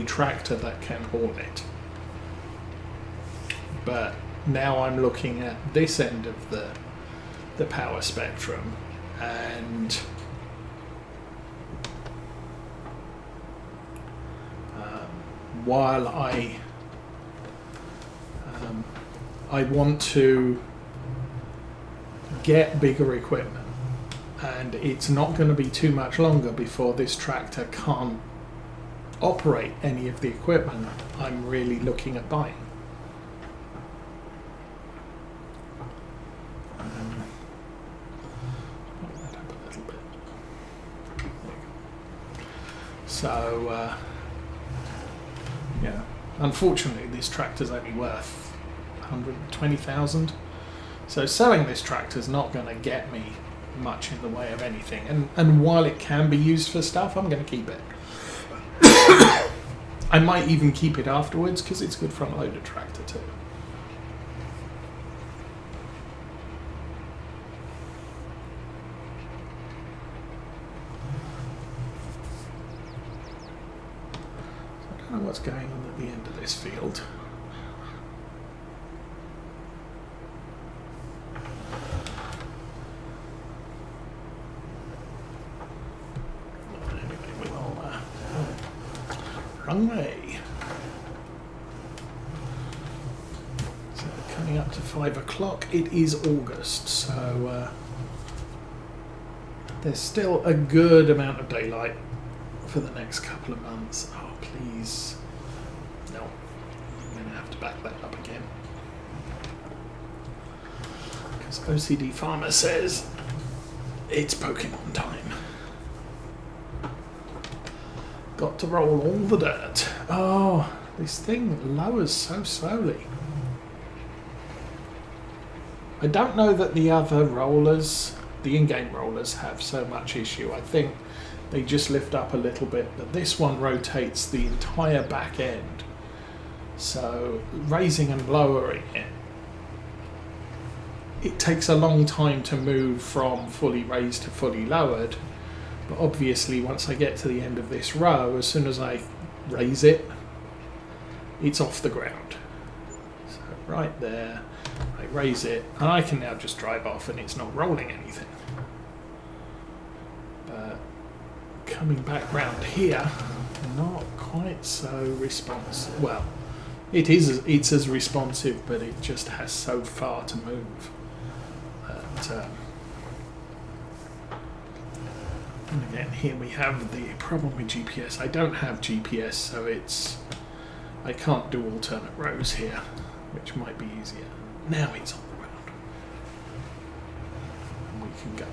tractor that can haul it. But now I'm looking at this end of the power spectrum, and while I want to get bigger equipment, and it's not going to be too much longer before this tractor can't operate any of the equipment I'm really looking at buying. Put that up a little bit. There you go. So yeah, unfortunately this tractor's only worth 120,000. So selling this tractor is not going to get me much in the way of anything. And while it can be used for stuff, I'm going to keep it. I might even keep it afterwards because it's good front loader tractor too. I don't know what's going on at the end of this field. Wrong way. So coming up to 5 o'clock, it is August, so there's still a good amount of daylight for the next couple of months. Oh, please. No, I'm going to have to back that up again. Because OCD Farmer says it's Pokemon time. Got to roll all the dirt. Oh, this thing lowers so slowly. I don't know that the other rollers, the in-game rollers, have so much issue. I think they just lift up a little bit, but this one rotates the entire back end. So raising and lowering it, it takes a long time to move from fully raised to fully lowered. But obviously once I get to the end of this row, as soon as I raise it, it's off the ground. So right there, I raise it, and I can now just drive off and it's not rolling anything. But coming back round here, not quite so responsive. Well, it's as responsive, but it just has so far to move. But, and again, here we have the problem with GPS. I don't have GPS, so I can't do alternate rows here, which might be easier. Now it's on the ground. And we can go.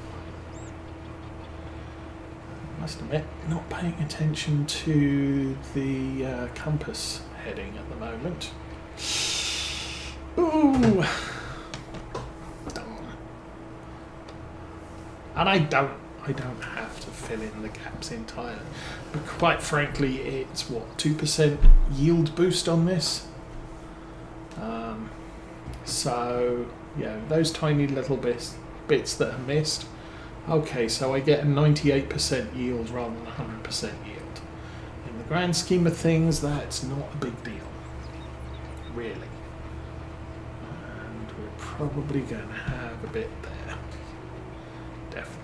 I must admit, not paying attention to the compass heading at the moment. Ooh! Darn. And I don't have to fill in the gaps entirely, but quite frankly it's what, 2% yield boost on this, so yeah, those tiny little bits that are missed. Okay, so I get a 98% yield rather than 100% yield. In the grand scheme of things, that's not a big deal, really, and we're probably going to have a bit there. Definitely.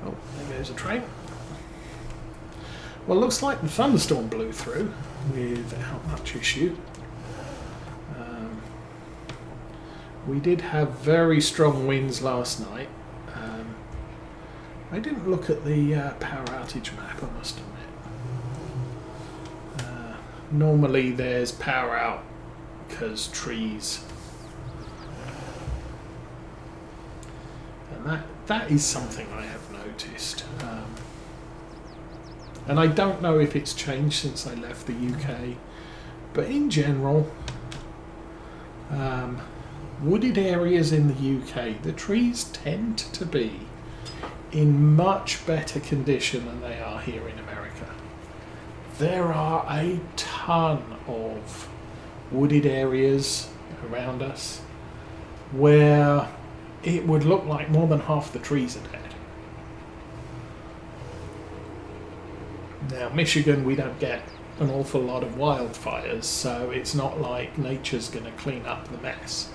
Oh, there goes a train. Well, looks like the thunderstorm blew through without much issue. We did have very strong winds last night. I didn't look at the power outage map, I must admit. Normally there's power out because trees. And that is something I have noticed. And I don't know if it's changed since I left the UK, but in general, wooded areas in the UK, the trees tend to be in much better condition than they are here in America. There are a ton of wooded areas around us where it would look like more than half the trees are dead. Now, Michigan, we don't get an awful lot of wildfires, so it's not like nature's going to clean up the mess.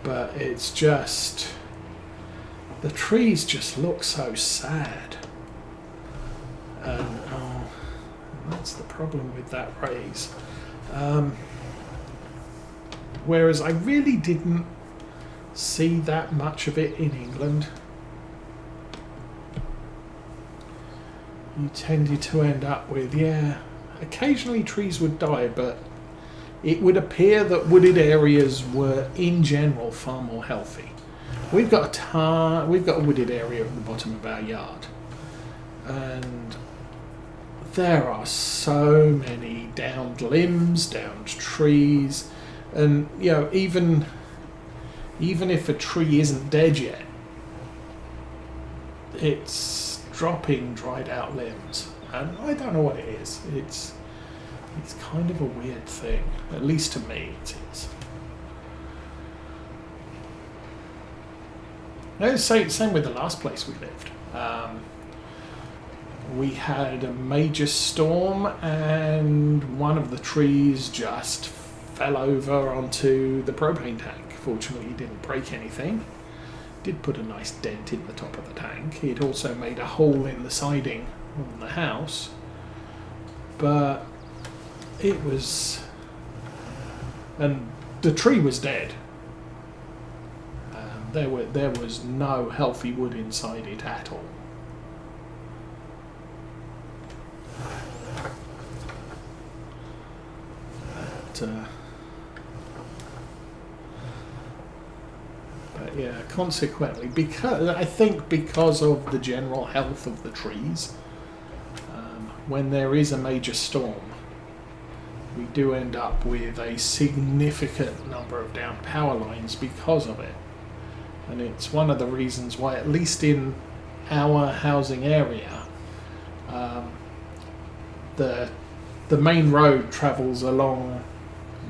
But it's just, the trees just look so sad. And that's the problem with that raise. Whereas I really didn't see that much of it in England. You tended to end up with, occasionally trees would die, but it would appear that wooded areas were in general far more healthy. We've got a wooded area at the bottom of our yard, and there are so many downed limbs, downed trees, and even if a tree isn't dead yet, it's dropping dried out limbs, and I don't know what it is. It's kind of a weird thing, at least to me it is. No, same with the last place we lived. We had a major storm, and one of the trees just fell over onto the propane tank. Fortunately, it didn't break anything. Did put a nice dent in the top of the tank. It also made a hole in the siding on the house, but it was, and the tree was dead. There was no healthy wood inside it at all. But yeah, consequently, because of the general health of the trees, when there is a major storm, we do end up with a significant number of down power lines because of it. And it's one of the reasons why, at least in our housing area, the main road travels along,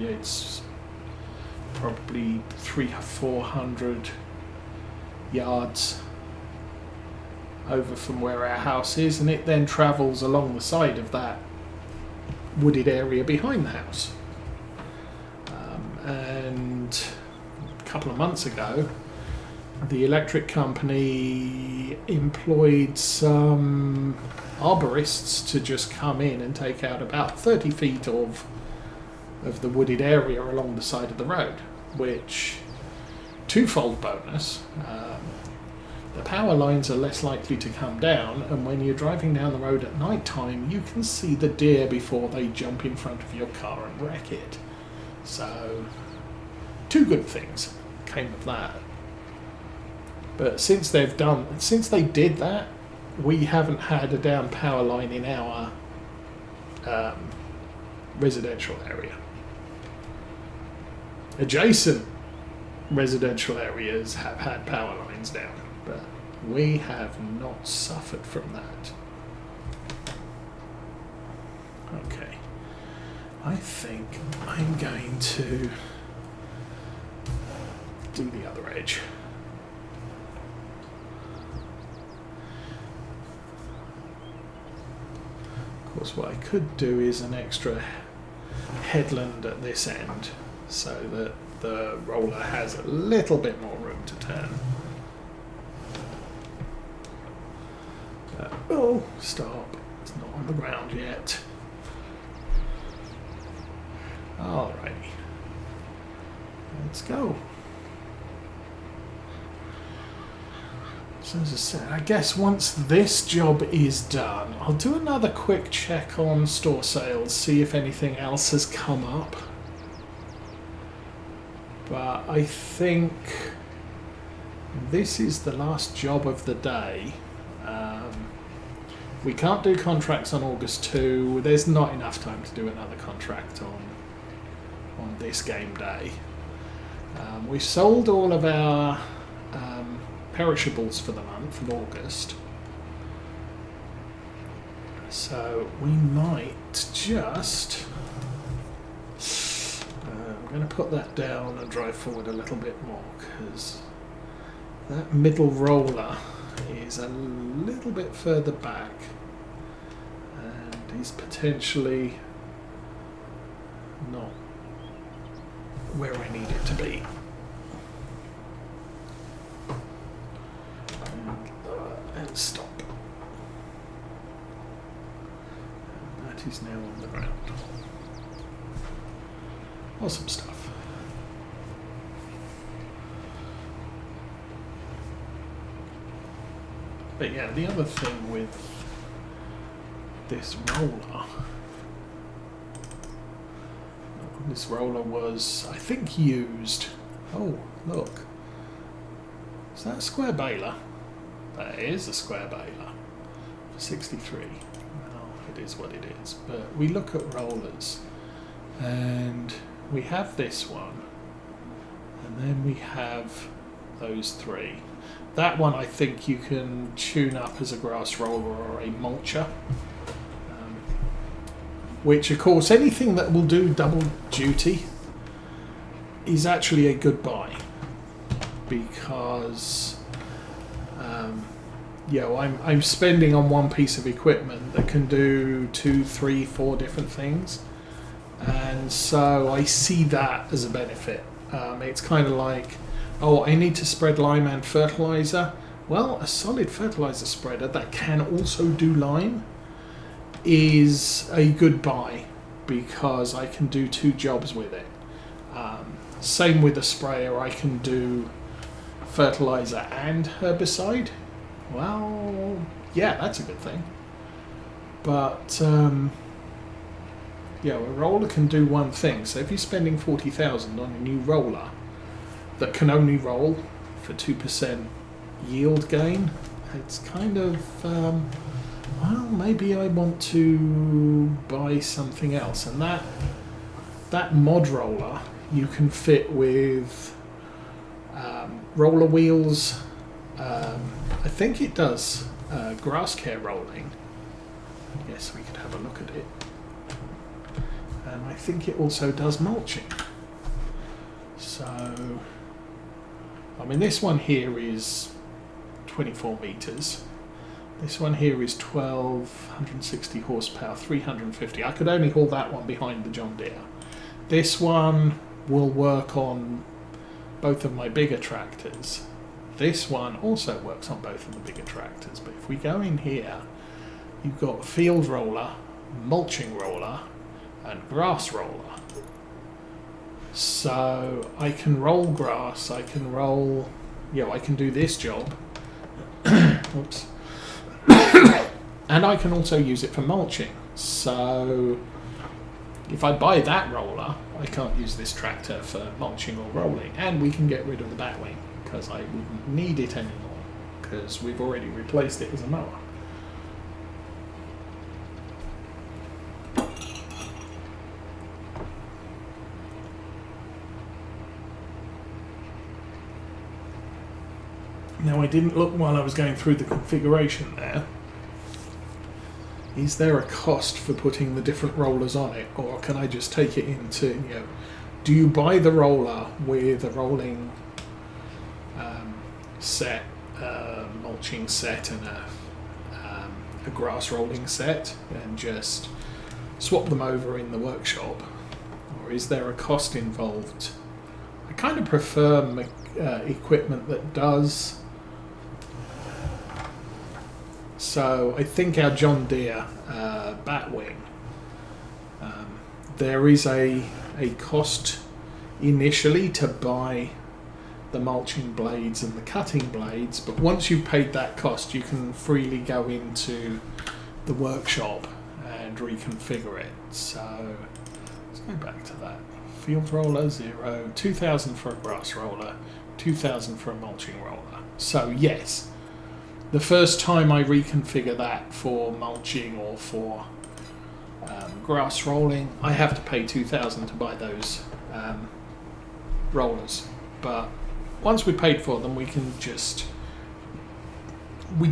it's probably 300-400 yards over from where our house is, and it then travels along the side of that wooded area behind the house. And a couple of months ago, the electric company employed some arborists to just come in and take out about 30 feet of the wooded area along the side of the road, which, twofold bonus, the power lines are less likely to come down, and when you're driving down the road at night time, you can see the deer before they jump in front of your car and wreck it. So, two good things came of that. But since they did that, we haven't had a down power line in our residential area. Adjacent residential areas have had power lines down, but we have not suffered from that. Okay, I think I'm going to do the other edge. Of course, what I could do is an extra headland at this end, so that the roller has a little bit more room to turn. Oh, stop. It's not on the ground yet. Alrighty. Let's go. So as I said, I guess once this job is done, I'll do another quick check on store sales, see if anything else has come up. But I think this is the last job of the day. We can't do contracts on August 2. There's not enough time to do another contract on this game day. We sold all of our perishables for the month of August. So we might just... I'm going to put that down and drive forward a little bit more, because that middle roller is a little bit further back, is potentially not where I need it to be. And stop. And that is now on the ground. Awesome stuff. But yeah, the other thing with this roller was, I think, used. Oh, look. Is that a square baler? That is a square baler. 63. Well, it is what it is. But we look at rollers, and we have this one, and then we have those three. That one I think you can tune up as a grass roller or a mulcher. Which, of course, anything that will do double duty is actually a good buy, because I'm spending on one piece of equipment that can do 2, 3, 4 different things, and so I see that as a benefit. It's kind of like, oh, I need to spread lime and fertilizer. Well, a solid fertilizer spreader that can also do lime is a good buy, because I can do 2 jobs with it. Same with a sprayer, I can do fertilizer and herbicide. Well, yeah, that's a good thing. But a roller can do one thing. So if you're spending 40,000 on a new roller that can only roll for 2% yield gain, it's kind of well, maybe I want to buy something else. And that mod roller you can fit with roller wheels. I think it does grass care rolling. Yes, we could have a look at it. And I think it also does mulching. So, I mean, this one here is 24 meters. This one here is 1,260 horsepower, 350. I could only haul that one behind the John Deere. This one will work on both of my bigger tractors. This one also works on both of the bigger tractors. But if we go in here, you've got field roller, mulching roller, and grass roller. So I can roll grass, I can roll, I can do this job. Oops. And I can also use it for mulching. So if I buy that roller, I can't use this tractor for mulching or rolling. And we can get rid of the batwing, because I wouldn't need it anymore, because we've already replaced it as a mower. Now, I didn't look while I was going through the configuration there. Is there a cost for putting the different rollers on it, or can I just take it into, do you buy the roller with a rolling set, mulching set, and a grass rolling set, and just swap them over in the workshop? Or is there a cost involved? I kind of prefer equipment that does. So I think our John Deere Batwing, there is a cost initially to buy the mulching blades and the cutting blades, but once you've paid that cost, you can freely go into the workshop and reconfigure it. So let's go back to that. Field roller 0, 2,000 for a grass roller, 2,000 for a mulching roller. So yes, the first time I reconfigure that for mulching or for grass rolling, I have to pay 2,000 to buy those rollers. But once we paid for them, we can just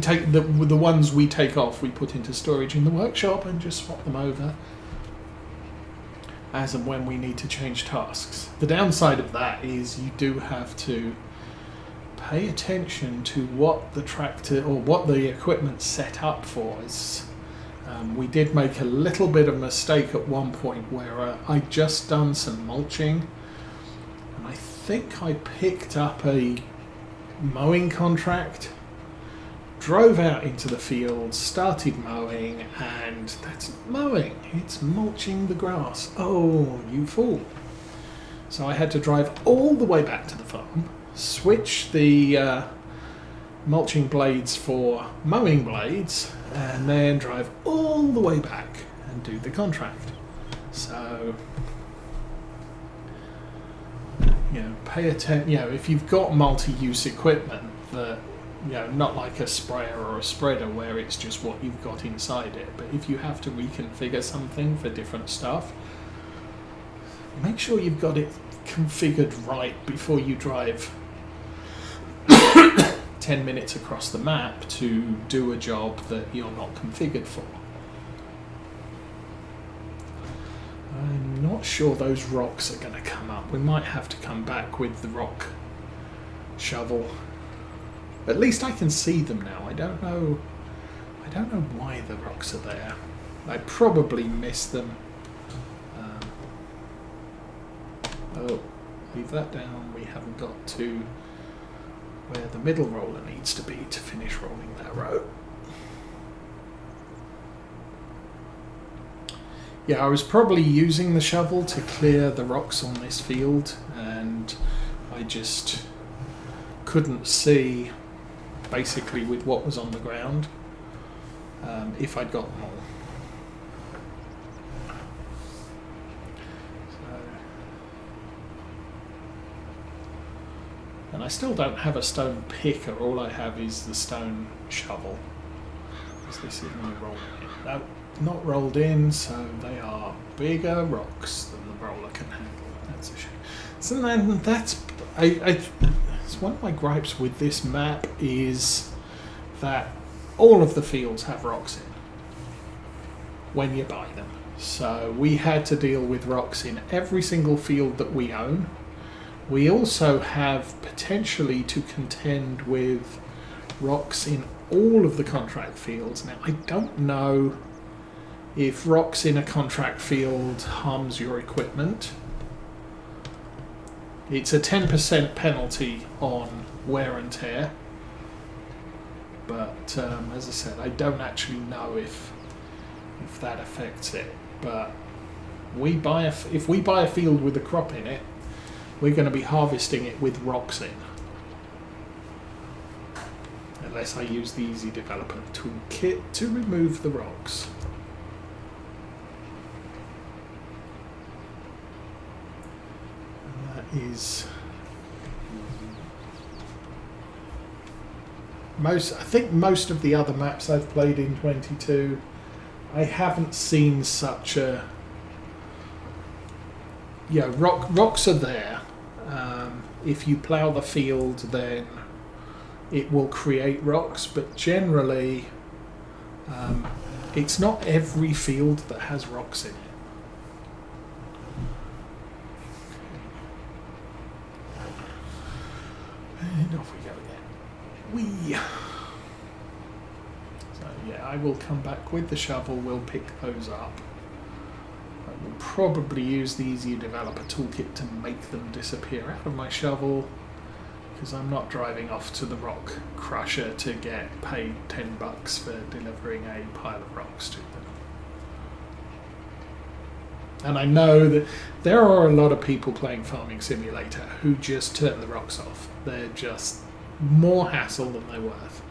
take the ones we take off, we put into storage in the workshop and just swap them over as and when we need to change tasks. The downside of that is you do have to pay attention to what the tractor or what the equipment's set up for. We did make a little bit of mistake at one point where I'd just done some mulching, and I think I picked up a mowing contract, drove out into the field, started mowing, and that's mowing, it's mulching the grass. Oh, you fool. So I had to drive all the way back to the farm, switch the mulching blades for mowing blades, and then drive all the way back and do the contract. So, pay attention. If you've got multi-use equipment that, not like a sprayer or a spreader where it's just what you've got inside it, but if you have to reconfigure something for different stuff, make sure you've got it configured right before you drive 10 minutes across the map to do a job that you're not configured for. I'm not sure those rocks are going to come up. We might have to come back with the rock shovel. At least I can see them now. I don't know why the rocks are there. I probably missed them. Oh, leave that down. We haven't got to where the middle roller needs to be to finish rolling that row. Yeah, I was probably using the shovel to clear the rocks on this field, and I just couldn't see basically with what was on the ground if I'd got them all. And I still don't have a stone picker, all I have is the stone shovel. Is this in my rolling in? No, not rolled in, so they are bigger rocks than the roller can handle. That's a shame. So then it's one of my gripes with this map is that all of the fields have rocks in when you buy them. So we had to deal with rocks in every single field that we own. We also have potentially to contend with rocks in all of the contract fields. Now, I don't know if rocks in a contract field harms your equipment. It's a 10% penalty on wear and tear. But as I said, I don't actually know if that affects it. But if we buy a field with a crop in it, we're going to be harvesting it with rocks in. Unless I use the Easy Developer toolkit to remove the rocks. And that is I think most of the other maps I've played in 22, I haven't seen such a rocks are there. If you plough the field, then it will create rocks, but generally it's not every field that has rocks in it. And off we go again. So yeah, I will come back with the shovel, we'll pick those up. We'll probably use the Easy Developer toolkit to make them disappear out of my shovel, because I'm not driving off to the rock crusher to get paid $10 for delivering a pile of rocks to them. And I know that there are a lot of people playing Farming Simulator who just turn the rocks off. They're just more hassle than they're worth.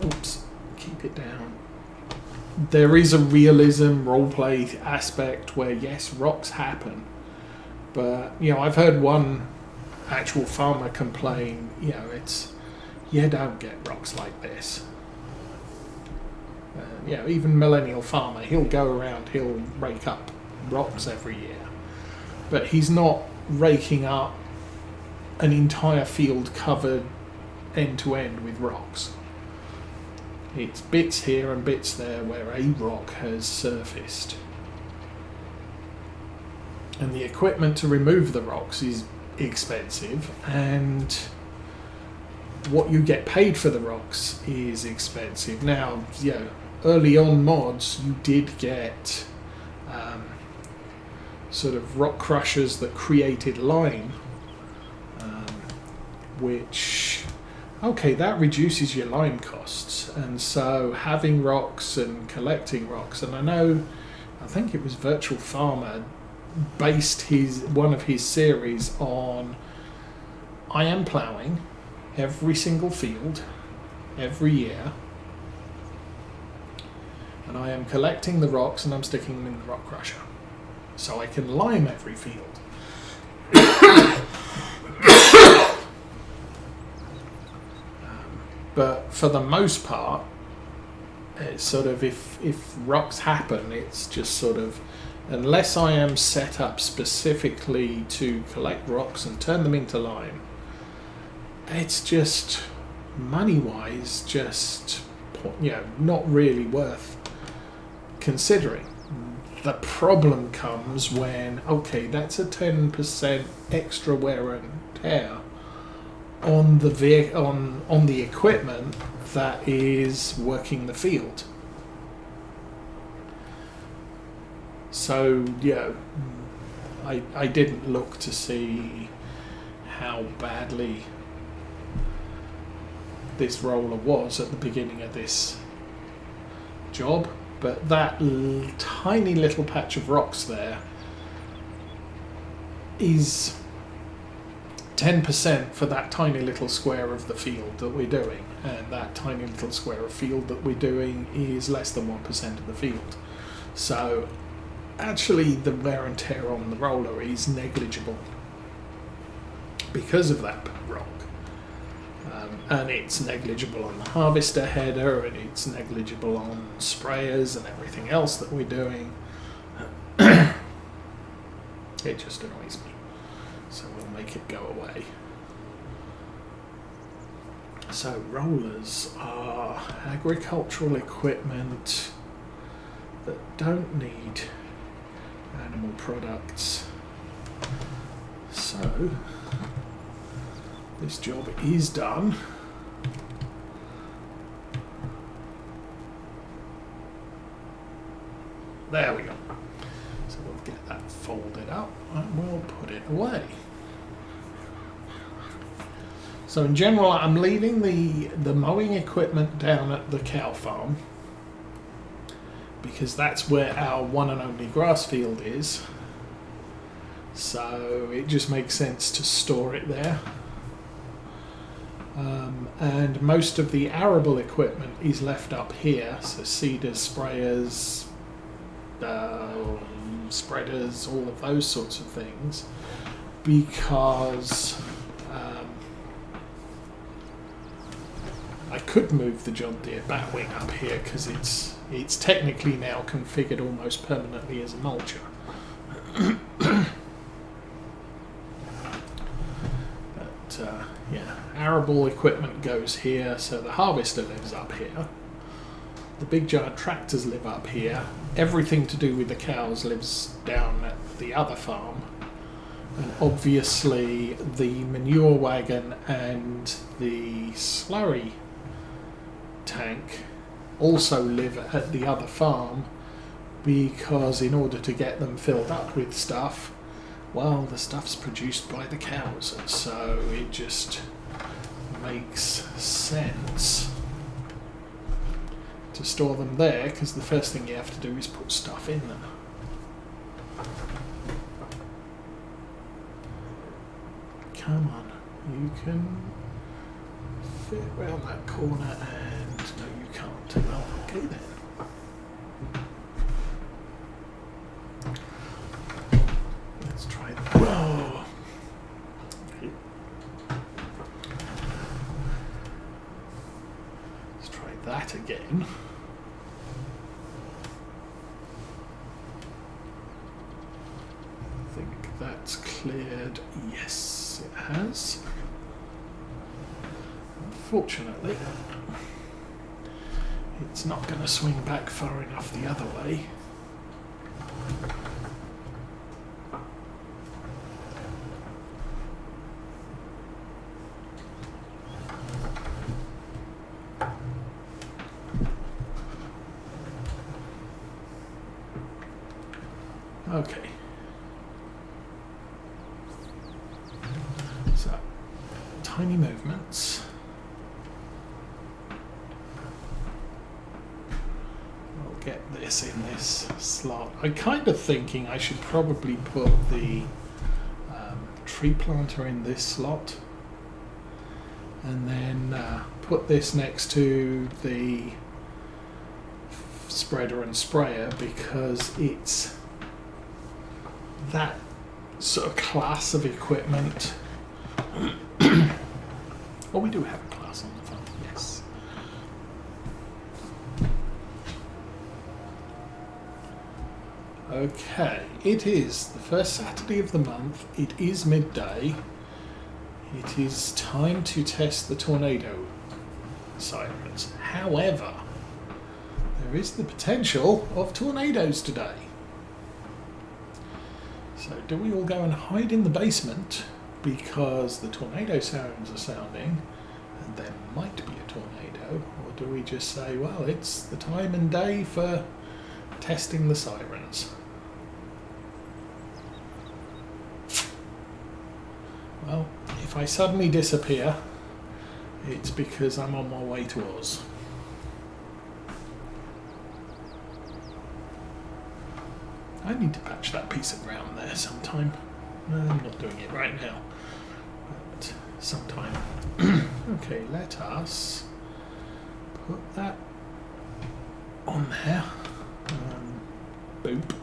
Oops, keep it down. There is a realism roleplay aspect where yes, rocks happen, but I've heard one actual farmer complain, you don't get rocks like this. Even Millennial Farmer, he'll go around, he'll rake up rocks every year, but he's not raking up an entire field covered end to end with rocks. It's bits here and bits there where a rock has surfaced. And the equipment to remove the rocks is expensive, and what you get paid for the rocks is expensive. Now, early on mods, you did get sort of rock crushers that created lime, which, okay, that reduces your lime costs. And so having rocks and collecting rocks, and I think it was Virtual Farmer based one of his series on, I am ploughing every single field every year, and I am collecting the rocks and I'm sticking them in the rock crusher so I can lime every field. But for the most part, it's sort of, if rocks happen, it's just sort of, unless I am set up specifically to collect rocks and turn them into lime, it's just money-wise just not really worth considering. The problem comes when, okay, that's a 10% extra wear and tear on the equipment that is working the field. So I didn't look to see how badly this roller was at the beginning of this job, but that tiny little patch of rocks there is 10% for that tiny little square of the field that we're doing, and that tiny little square of field that we're doing is less than 1% of the field. So actually the wear and tear on the roller is negligible because of that rock. And it's negligible on the harvester header, and it's negligible on sprayers and everything else that we're doing. It just annoys me. So we'll make it go away. So rollers are agricultural equipment that don't need animal products. So this job is done. There we go. So we'll get that folded up and we'll put it away. So in general, I'm leaving the mowing equipment down at the cow farm because that's where our one and only grass field is. So it just makes sense to store it there. And most of the arable equipment is left up here, so seeders, sprayers, spreaders, all of those sorts of things, because I could move the John Deere batwing up here because it's technically now configured almost permanently as a mulcher. Arable equipment goes here, so the harvester lives up here. The big giant tractors live up here. Everything to do with the cows lives down at the other farm. And obviously the manure wagon and the slurry tank also live at the other farm, because in order to get them filled up with stuff, well, the stuff's produced by the cows, and so it just makes sense to store them there, because the first thing you have to do is put stuff in them. Come on, you can fit around that corner, and no, you can't. Well, okay then. Let's try that. Whoa! Let's try that again. I think that's cleared. Yes, it has. Unfortunately, it's not going to swing back far enough the other way. Okay. So, tiny movements. We'll get this in this slot. I'm kind of thinking I should probably put the tree planter in this slot, and then put this next to the spreader and sprayer, because it's that sort of class of equipment. Well, we do have a class on the phone, yes. Okay, it is the first Saturday of the month. It is midday. It is time to test the tornado sirens. However, there is the potential of tornadoes today. So do we all go and hide in the basement because the tornado sirens are sounding and there might be a tornado? Or do we just say, well, it's the time and day for testing the sirens? Well, if I suddenly disappear, it's because I'm on my way to Oz. I need to patch that piece of ground there sometime. I'm not doing it right now, but sometime. Okay, let us put that on there. Boop.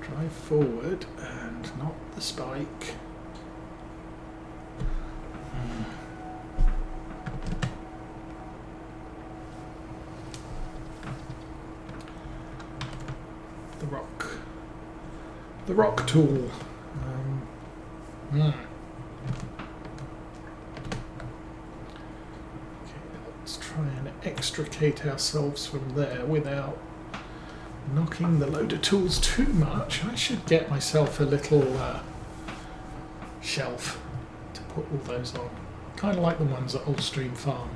Drive forward and not the spike. The rock tool. Okay, let's try and extricate ourselves from there without knocking the loader tools too much. I should get myself a little shelf to put all those on. Kind of like the ones at Old Stream Farm.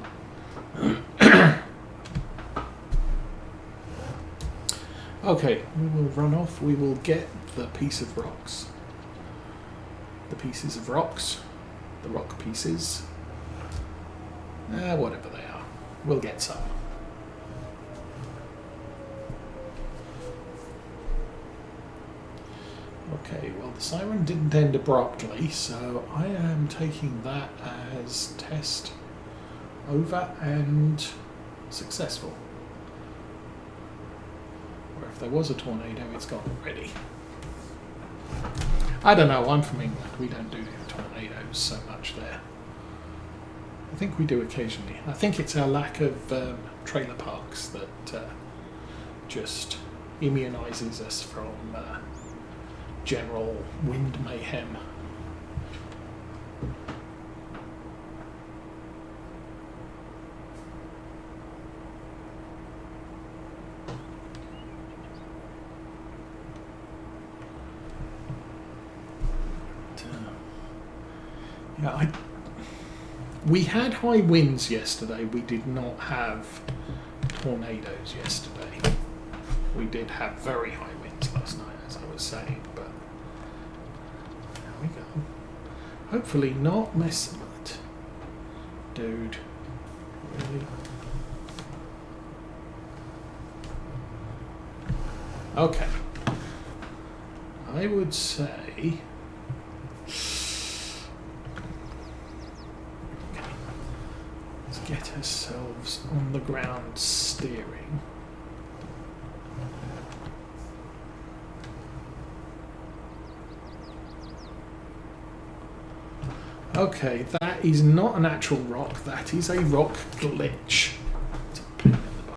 Okay, we will run off. We will get the piece of rocks. The pieces of rocks. The rock pieces. Whatever they are. We'll get some. Okay, well, the siren didn't end abruptly, so I am taking that as test over and successful. Or if there was a tornado, it's gone already. I don't know, I'm from England. We don't do tornadoes so much there. I think we do occasionally. I think it's our lack of trailer parks that just immunises us from general wind mayhem. Yeah, we had high winds yesterday. We did not have tornadoes yesterday. We did have very high winds last night, as I was saying, but there we go. Hopefully not messing with it. Dude, really? Okay. I would say... get ourselves on the ground steering. Okay, that is not an actual rock, that is a rock glitch.